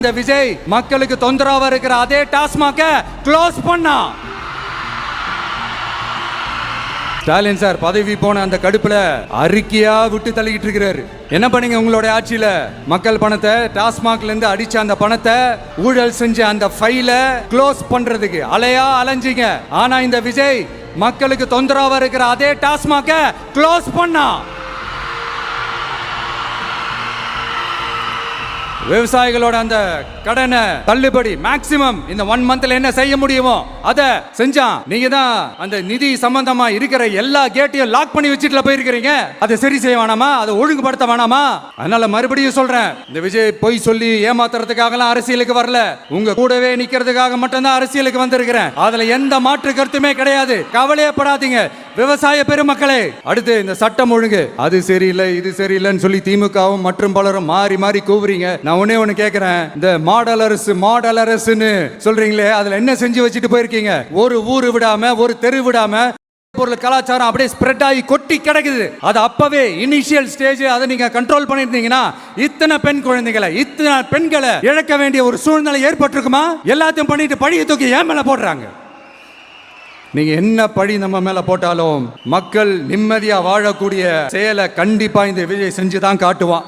இந்த விஜய் மக்களுக்கு தொந்தரவா இருக்கிற அதே டாஸ்மாக க்ளோஸ் பண்ணா. ஸ்டாலின் சார் பதவி போன அந்த கடுப்புல அறிக்கையா விட்டு தள்ளிக்கிட்டு இருக்கிறாரு. என்ன பண்ணீங்க உங்களுடைய ஆட்சியில? மக்கள் பணத்தை டாஸ்மாக்ல இருந்து அடிச்ச அந்த பணத்தை ஊழல் செஞ்ச அந்த ஃபைல க்ளோஸ் பண்றதுக்கு அலையா அலைஞ்சிங்க. ஆனா இந்த விஜய் மக்களுக்கு தொந்தரவா இருக்கிற அதே டாஸ்மாக க்ளோஸ் பண்ணா. விவசாயிகளோட அந்த கடனை தள்ளுபடி மேக்ஸிமம் இந்த 1 மந்த்ல என்ன செய்ய முடியுமோ அத செஞ்சான். நீங்க தான் அந்த நிதி சம்பந்தமா இருக்கிற எல்லா கேட்டையும் லாக் பண்ணி வச்சிட்டு போயிருக்கீங்க. அதை சரி செய்ய வேணாமா? அதை ஒழுங்குபடுத்த வேணாமா? அதனால மறுபடியும் சொல்றேன், இந்த விஜய் பொய் சொல்லி ஏமாத்துறதுக்காகலாம் அரசியலுக்கு வரல. உங்க கூடவே நிக்கிறதுக்காக மட்டும்தான் அரசியலுக்கு வந்திருக்கிறேன். அதுல எந்த மாற்று கருத்துமே கிடையாது. கவலையப்படாதீங்க விவசாய பெருமக்களே. அடுத்து இந்த சட்டம் ஒழுங்கு அது சரியில்லை இது சரியில்லைன்னு சொல்லி திமுகவும் மற்றும் பலரும் மாறி மாறி கூவுறீங்க. நான் ஒண்ணு கேக்குறேன், இந்த மாடல் அரசுன்னு சொல்றீங்களே, அதுல என்ன செஞ்சு வச்சுட்டு போயிருக்கீங்க? ஒரு ஊரு விடாம, ஒரு தெரு விடாம பொருள் கலாச்சாரம் அப்படியே ஸ்ப்ரெட் ஆகி கொட்டி கிடக்குது. அது அப்பவே இனிஷியல் ஸ்டேஜ் அதை நீங்க கண்ட்ரோல் பண்ணிருந்தீங்கன்னா இத்தனை பெண் குழந்தைகளை, இத்தனை பெண்களை இழக்க வேண்டிய ஒரு சூழ்நிலை ஏற்பட்டிருக்குமா? எல்லாத்தையும் பண்ணிட்டு பழிய தூக்கி ஏன் மேல போடுறாங்க? நீங்க என்ன பழி நம்ம மேல போட்டாலும் மக்கள் நிம்மதியா வாழக்கூடிய செயலை கண்டிப்பா இந்த விஜய் செஞ்சுதான் காட்டுவான்.